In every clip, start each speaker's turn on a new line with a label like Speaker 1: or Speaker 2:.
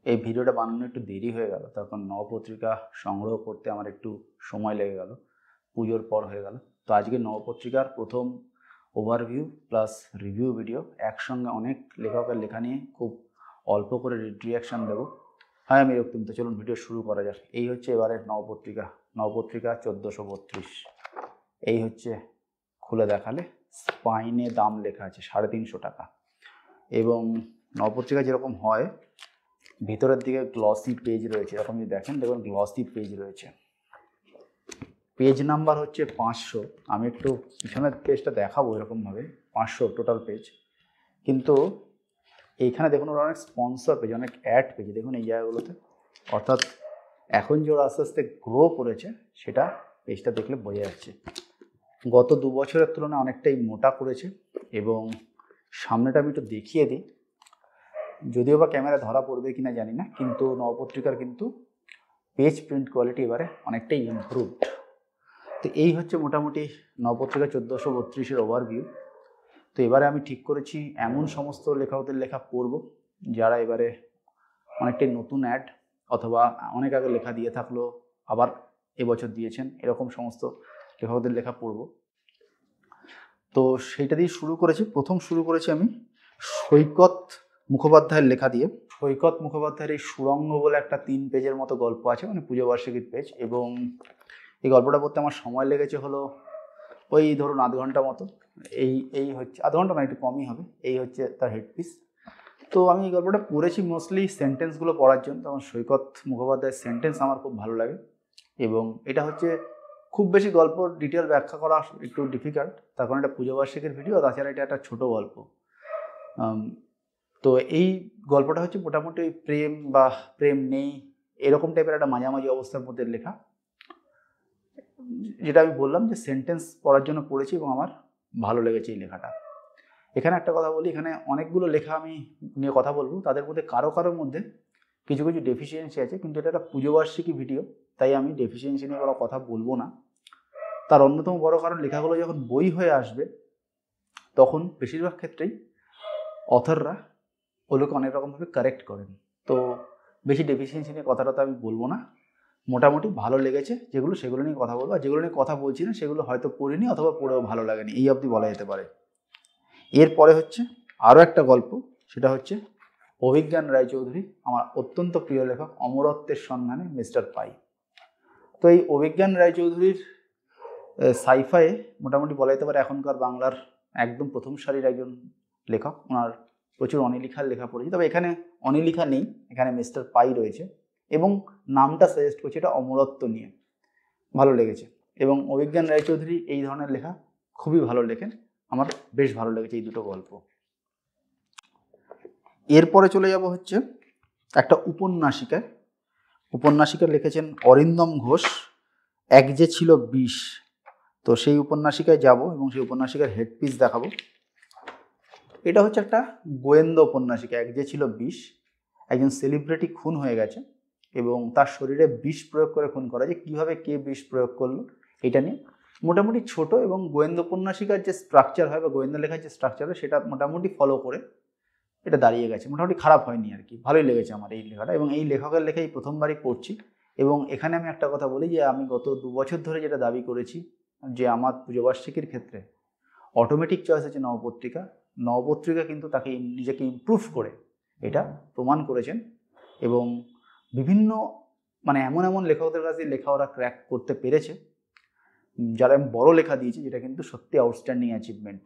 Speaker 1: এই ভিডিওটা বানানো একটু দেরি হয়ে গেল, তখন নবপত্রিকা সংগ্রহ করতে আমার একটু সময় লেগে গেল, পুজোর পর হয়ে গেল। তো আজকে নবপত্রিকার প্রথম ওভারভিউ প্লাস রিভিউ ভিডিও, একসঙ্গে অনেক লেখকের লেখা নিয়ে খুব অল্প করে রিয়াকশান দেবো। হ্যাঁ, আমি রক্তিম। তো চলুন ভিডিও শুরু করা যাক। এই হচ্ছে এবারের নবপত্রিকা 1432। এই হচ্ছে, খুলে দেখালে স্পাইনে দাম লেখা আছে 350 টাকা। এবং নবপত্রিকা যেরকম হয়, ভিতরের দিকে গ্লসি পেজ রয়েছে, এরকম যদি দেখেন, দেখুন গ্লসি পেজ রয়েছে। পেজ নাম্বার হচ্ছে 500। আমি একটু পিছনের পেজটা দেখাবো এরকমভাবে, 500 টোটাল পেজ। কিন্তু এইখানে দেখুন ওরা অনেক স্পন্সর পেজ, অনেক অ্যাড পেজ দেখুন এই জায়গাগুলোতে। অর্থাৎ এখন যে ওরা আস্তে আস্তে গ্রো করেছে, সেটা পেজটা দেখলে বোঝা যাচ্ছে। গত 2 বছরের তুলনায় অনেকটাই মোটা করেছে। এবং সামনেটা আমি একটু দেখিয়ে দিই, যদিও বা ক্যামেরা ধরা পড়বে কিনা জানি না, কিন্তু নবপত্রিকার কিন্তু পেজ প্রিন্ট কোয়ালিটি এবারে অনেকটাই ইমপ্রুভড। তো এই হচ্ছে মোটামুটি নবপত্রিকা 1432-এর ওভারভিউ। তো এবারে আমি ঠিক করেছি এমন সমস্ত লেখকদের লেখা পড়ব যারা এবারে অনেকটাই নতুন অ্যাড, অথবা অনেক আগে লেখা দিয়ে থাকলো আবার এবছর দিয়েছেন, এরকম সমস্ত লেখকদের লেখা পড়ব। তো সেইটা দিয়ে প্রথম শুরু করেছি আমি সৈকত মুখোপাধ্যায়ের লেখা দিয়ে। সৈকত মুখোপাধ্যায়ের এই সুরঙ্গ বলে একটা 3 পেজের মতো গল্প আছে, মানে পুজো বার্ষিকীর পেজ। এবং এই গল্পটা পড়তে আমার সময় লেগেছে হলো ওই ধরুন আধ ঘন্টা মতো। এই হচ্ছে আধ ঘন্টা, মানে একটু কমই হবে। এই হচ্ছে তার হেডপিস। তো আমি এই গল্পটা পড়েছি মোস্টলি সেন্টেন্সগুলো পড়ার জন্য। তখন সৈকত মুখোপাধ্যায়ের সেন্টেন্স আমার খুব ভালো লাগে। এবং এটা হচ্ছে খুব বেশি গল্প ডিটেল ব্যাখ্যা করা একটু ডিফিকাল্ট, তার কারণ এটা পুজো বার্ষিকীর ভিডিও, তাছাড়া এটা একটা ছোটো গল্প। তো এই গল্পটা হচ্ছে মোটামুটি প্রেম বা প্রেম নেই এরকম টাইপের একটা মাঝামাঝি অবস্থার মধ্যে লেখা। যেটা আমি বললাম যে সেন্টেন্স পড়ার জন্য পড়েছি এবং আমার ভালো লেগেছে এই লেখাটা। এখানে একটা কথা বলি, এখানে অনেকগুলো লেখা আমি নিয়ে কথা বলবো, তাদের মধ্যে কারোর মধ্যে কিছু কিছু ডেফিসিয়েন্সি আছে, কিন্তু এটা একটা পুজোবার্ষিকী ভিডিও, তাই আমি ডেফিসিয়েন্সি নিয়ে কোনো কথা বলবো না। তার অন্যতম বড় কারণ, লেখাগুলো যখন বই হয়ে আসবে তখন বেশিরভাগ ক্ষেত্রেই অথররা ওগুলোকে অনেক রকমভাবে কারেক্ট করেন। তো বেশি ডেফিসিয়েন্সি নিয়ে কথাটা তো আমি বলবো না। মোটামুটি ভালো লেগেছে যেগুলো, সেগুলো নিয়ে কথা বলবো। আর যেগুলো নিয়ে কথা বলছি না, সেগুলো হয়তো পড়িনি অথবা পড়েও ভালো লাগেনি, এই অবধি বলা যেতে পারে। এরপরে হচ্ছে আরও একটা গল্প, সেটা হচ্ছে অভিজ্ঞান রায়চৌধুরী, আমার অত্যন্ত প্রিয় লেখক, অমরত্বের সন্ধানে মিস্টার পাই। তো এই অভিজ্ঞান রায়চৌধুরীর সাইফায়ে মোটামুটি বলা যেতে পারে এখনকার বাংলার একদম প্রথম সারির একজন লেখক। ওনার প্রচুর অনিলিখার লেখা পড়েছি, তবে এখানে অনিলিখা নেই, এখানে মিস্টার পাই রয়েছে। এবং নামটা সাজেস্ট করছে এটা অমরত্ব নিয়ে, ভালো লেগেছে। এবং অভিজ্ঞান রায়চৌধুরী এই ধরনের লেখা খুবই ভালো লেখেন, আমার বেশ ভালো লেগেছে এই দুটো গল্প। এরপরে চলে যাব হচ্ছে একটা উপন্যাসিকা লিখেছেন অরিন্দম ঘোষ, এক যে ছিল বিষ। তো সেই উপন্যাসিকায় যাব এবং সেই উপন্যাসিকার হেডপিস দেখাবো। এটা হচ্ছে একটা গোয়েন্দা উপন্যাসিকা, এক যে ছিল বিষ। একজন সেলিব্রিটি খুন হয়ে গেছে এবং তার শরীরে বিষ প্রয়োগ করে খুন করা, যে কীভাবে কে বিষ প্রয়োগ করলো এটা নিয়ে মোটামুটি ছোট। এবং গোয়েন্দা উপন্যাসিকার যে স্ট্রাকচার হয় বা গোয়েন্দা লেখার যে স্ট্রাকচার হয়, সেটা মোটামুটি ফলো করে এটা দাঁড়িয়ে গেছে, মোটামুটি খারাপ হয়নি আর কি, ভালোই লেগেছে আমার এই লেখাটা। এবং এই লেখকের লেখা এই প্রথমবারই পড়ছি। এবং এখানে আমি একটা কথা বলি, যে আমি গত 2 বছর ধরে যেটা দাবি করেছি, যে আমার পুজোবার্ষিকীর ক্ষেত্রে অটোমেটিক চয়েস হচ্ছে নবপত্রিকা কিন্তু তাকে নিজেকে ইমপ্রুভ করে এটা প্রমাণ করেছেন। এবং বিভিন্ন মানে এমন লেখকদের কাছে লেখা ওরা ক্র্যাক করতে পেরেছে, যারা আমি বড় লেখা দিয়েছি, যেটা কিন্তু সত্যি আউটস্ট্যান্ডিং অ্যাচিভমেন্ট।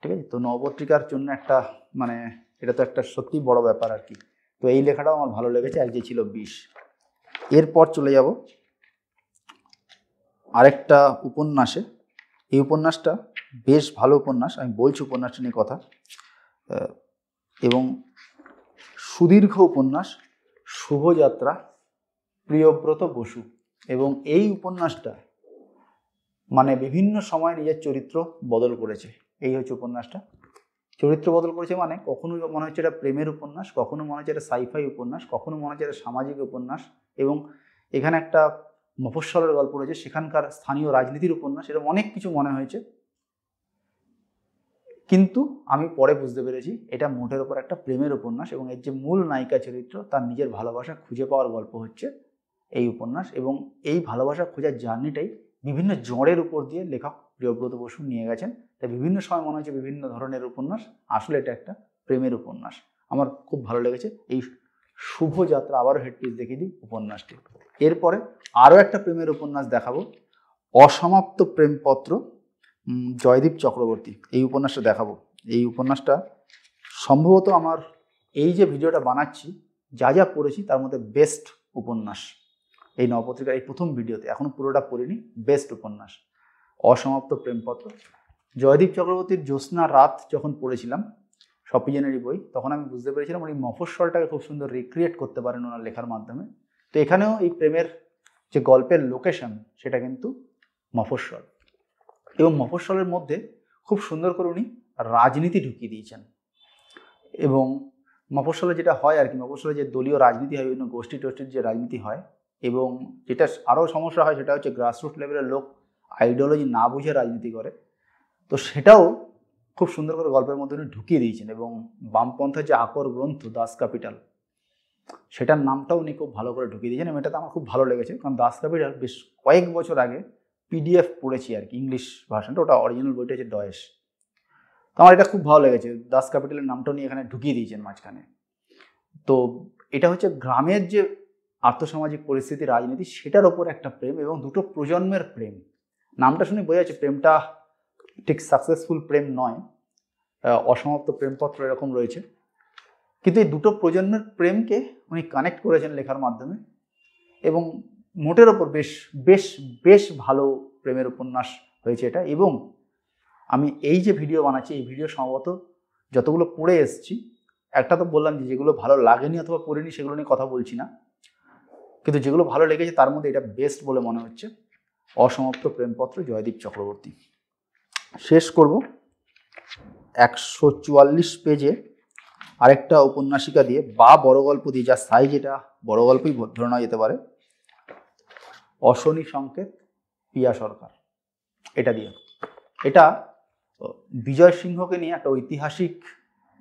Speaker 1: ঠিক আছে, তো নবপত্রিকার জন্য একটা মানে এটা তো একটা সত্যি বড় ব্যাপার আর কি। তো এই লেখাটাও আমার ভালো লেগেছে, এক যে ছিল বিষ। এরপর চলে যাব আরেকটা উপন্যাসে। এই উপন্যাসটা বেশ ভালো উপন্যাস, আমি বলছি উপন্যাসটা নিয়ে কথা। এবং সুদীর্ঘ উপন্যাস, শুভযাত্রা, প্রিয়ব্রত বসু। এবং এই উপন্যাসটা মানে বিভিন্ন সময় নিজের চরিত্র বদল করেছে। এই হচ্ছে উপন্যাসটা, চরিত্র বদল করেছে মানে কখনো মনে হচ্ছে এটা প্রেমের উপন্যাস, কখনো মনে হচ্ছে এটা সাইফাই উপন্যাস, কখনো মনে হচ্ছে এটা সামাজিক উপন্যাস। এবং এখানে একটা মফস্বলের গল্প রয়েছে, সেখানকার স্থানীয় রাজনীতির উপন্যাস, এরকম অনেক কিছু মনে হয়েছে। কিন্তু আমি পরে বুঝতে পেরেছি এটা মোটের ওপর একটা প্রেমের উপন্যাস, এবং এর যে মূল নায়িকা চরিত্র তার নিজের ভালোবাসা খুঁজে পাওয়ার গল্প হচ্ছে এই উপন্যাস। এবং এই ভালোবাসা খোঁজার জার্নিটাই বিভিন্ন জড়ের উপর দিয়ে লেখক প্রিয়ব্রত বসু নিয়ে গেছেন। তাই বিভিন্ন সময় মনে হচ্ছে বিভিন্ন ধরনের উপন্যাস, আসলে এটা একটা প্রেমের উপন্যাস। আমার খুব ভালো লেগেছে। এই শুভযাত্রা, আবারও হেডপিস দেখিয়ে দিই উপন্যাসটি। এরপরে আরও একটা প্রেমের উপন্যাস দেখাবো, অসমাপ্ত প্রেমপত্র, জয়দীপ চক্রবর্তী। এই উপন্যাসটা দেখাবো। এই উপন্যাসটা সম্ভবত আমার এই যে ভিডিওটা বানাচ্ছি যা যা পড়েছি তার মধ্যে বেস্ট উপন্যাস এই নবপত্রিকার এই প্রথম ভিডিওতে। এখনো পুরোটা পড়িনি, বেস্ট উপন্যাস অসমাপ্ত প্রেমপত্র। জয়দীপ চক্রবর্তীর জ্যোৎস্না রাত যখন পড়েছিলাম, সপিজনেরই বই, তখন আমি বুঝতে পেরেছিলাম উনি মফস্বলটাকে খুব সুন্দর রিক্রিয়েট করতে পারেন ওনার লেখার মাধ্যমে। তো এখানেও এই প্রেমের যে গল্পের লোকেশন সেটা কিন্তু মফস্বল, এবং মফস্বলের মধ্যে খুব সুন্দর করে উনি রাজনীতি ঢুকিয়ে দিয়েছেন। এবং মফস্বলে যেটা হয় আর কি, মফস্বলে যে দলীয় রাজনীতি হয়, বিভিন্ন গোষ্ঠী টোষ্ঠীর যে রাজনীতি হয়, এবং যেটা আরও সমস্যা হয় সেটা হচ্ছে গ্রাসরুট লেভেলের লোক আইডিওলজি না বুঝে রাজনীতি করে। তো সেটাও খুব সুন্দর করে গল্পের মধ্যে উনি ঢুকিয়ে দিয়েছেন। এবং বামপন্থার যে আকর গ্রন্থ দাস ক্যাপিটাল, সেটার নামটাও উনি খুব ভালো করে ঢুকিয়ে দিয়েছেন, এবং এটাতে আমার খুব ভালো লেগেছে। কারণ দাস ক্যাপিটাল বেশ কয়েক বছর আগে পিডিএফ পড়েছি আর কি, ইংলিশ ভার্সনটা, ওটা অরিজিনাল বইটা হচ্ছে ডয়েস। তো আমার এটা খুব ভালো লেগেছে, দাস ক্যাপিটালের নামটাও নিয়ে এখানে ঢুকিয়ে দিয়েছেন মাঝখানে। তো এটা হচ্ছে গ্রামের যে আর্থসামাজিক পরিস্থিতি, রাজনীতি, সেটার ওপর একটা প্রেম, এবং দুটো প্রজন্মের প্রেম। নামটা শুনে বোঝা যাচ্ছে প্রেমটা ঠিক সাকসেসফুল প্রেম নয়, অসমাপ্ত প্রেমপত্র এরকম রয়েছে, কিন্তু এই দুটো প্রজন্মের প্রেমকে উনি কানেক্ট করেছেন লেখার মাধ্যমে। এবং মোটের ওপর বেশ বেশ বেশ ভালো প্রেমের উপন্যাস হয়েছে এটা। এবং আমি এই যে ভিডিও বানাচ্ছি, এই ভিডিও সম্ভবত যতগুলো পড়ে এসেছি, একটা তো বললাম যে যেগুলো ভালো লাগেনি অথবা পড়িনি সেগুলো নিয়ে কথা বলছি না, কিন্তু যেগুলো ভালো লেগেছে তার মধ্যে এটা বেস্ট বলে মনে হচ্ছে, অসমাপ্ত প্রেমপত্র, জয়দীপ চক্রবর্তী। শেষ করব 144 পেজে আরেকটা উপন্যাসিকা দিয়ে, বা বড় গল্প দিয়ে, যার সাইজ এটা বড় গল্পই ধরে নেওয়া যেতে পারে, অশনি সংকেত, পিয়া সরকার। এটা দিয়ে, এটা বিজয় সিংহকে নিয়ে একটা ঐতিহাসিক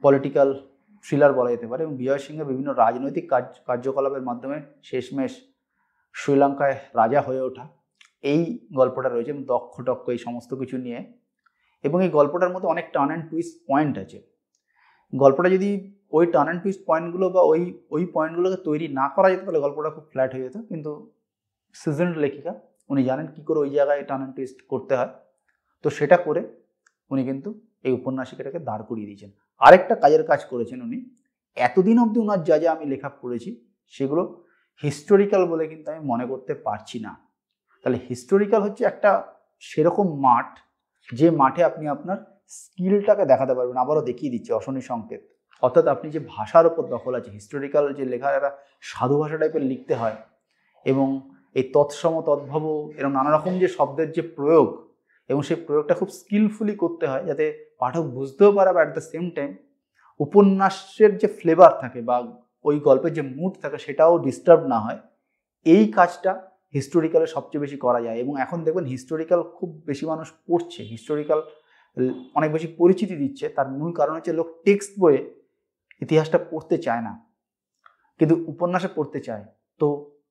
Speaker 1: পলিটিক্যাল থ্রিলার বলা যেতে পারে। এবং বিজয় সিংহের বিভিন্ন রাজনৈতিক কার্যকলাপের মাধ্যমে শেষমেশ শ্রীলঙ্কায় রাজা হয়ে ওঠা, এই গল্পটা রয়েছে, এবং দক্ষ টক্ষ এই সমস্ত কিছু নিয়ে। এবং এই গল্পটার মধ্যে অনেক টার্ন অ্যান্ড টুইস্ট পয়েন্ট আছে। গল্পটা যদি ওই টার্ন অ্যান্ড টুইস্ট পয়েন্টগুলো বা ওই পয়েন্টগুলোকে তৈরি না করা যেত তাহলে গল্পটা খুব ফ্ল্যাট হয়ে যেত। কিন্তু সিজনড লেখিকা, উনি জানেন কী করে ওই জায়গায় টার্ন অ্যান্ড টুইস্ট করতে হয়, তো সেটা করে উনি কিন্তু এই উপন্যাসিকাটাকে দাঁড় করিয়ে দিয়েছেন। আরেকটা কাজের কাজ করেছেন উনি, এতদিন অবধি ওনার যা যা আমি লেখা পড়েছি সেগুলো হিস্টোরিক্যাল বলে কিন্তু আমি মনে করতে পারছি না। তাহলে হিস্টোরিক্যাল হচ্ছে একটা সেরকম মাঠ, যে মাঠে আপনি আপনার স্কিলটাকে দেখাতে পারবেন। আবারও দেখিয়ে দিচ্ছি, অশনি সংকেত, অর্থাৎ আপনি যে ভাষার ওপর দখল আছে, হিস্টোরিক্যাল যে লেখা, একটা সাধু ভাষা টাইপের লিখতে হয়, এবং এই তৎসম তদ্ভব এরকম নানা রকম যে শব্দের যে প্রয়োগ, এবং সেই প্রয়োগটা খুব স্কিলফুলি করতে হয় যাতে পাঠক বুঝতেও পারে, বা অ্যাট দ্য সেম টাইম উপন্যাসের যে ফ্লেভার থাকে বা ওই গল্পের যে মুড থাকে সেটাও ডিস্টার্ব না হয়। এই কাজটা হিস্টোরিক্যালে সবচেয়ে বেশি করা যায়। এবং এখন দেখবেন হিস্টোরিক্যাল খুব বেশি মানুষ পড়ছে, হিস্টোরিক্যাল অনেক বেশি পরিচিতি দিচ্ছে। তার মূল কারণ হচ্ছে লোক টেক্সট বইয়ে ইতিহাসটা পড়তে চায় না, কিন্তু উপন্যাসে পড়তে চায়। তো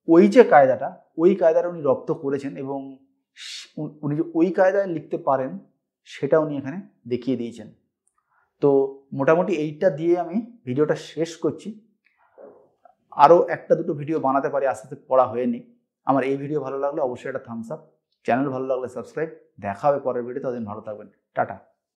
Speaker 1: ওই যে কায়দাটা, ওই কায়দাটা উনি রপ্ত করেছেন, এবং উনি যে ওই কায়দায় লিখতে পারেন সেটা উনি এখানে দেখিয়ে দিয়েছেন। তো মোটামুটি এইটা দিয়ে আমি ভিডিওটা শেষ করছি। আরও একটা দুটো ভিডিও বানাতে পারি, আস্তে আস্তে পড়া হয়নি। আমার এই ভিডিও ভালো লাগলে অবশ্যই একটা থামস আপ, চ্যানেল ভালো লাগলে সাবস্ক্রাইব। দেখা হবে পরের ভিডিও, ততদিন ভালো থাকবেন, টাটা।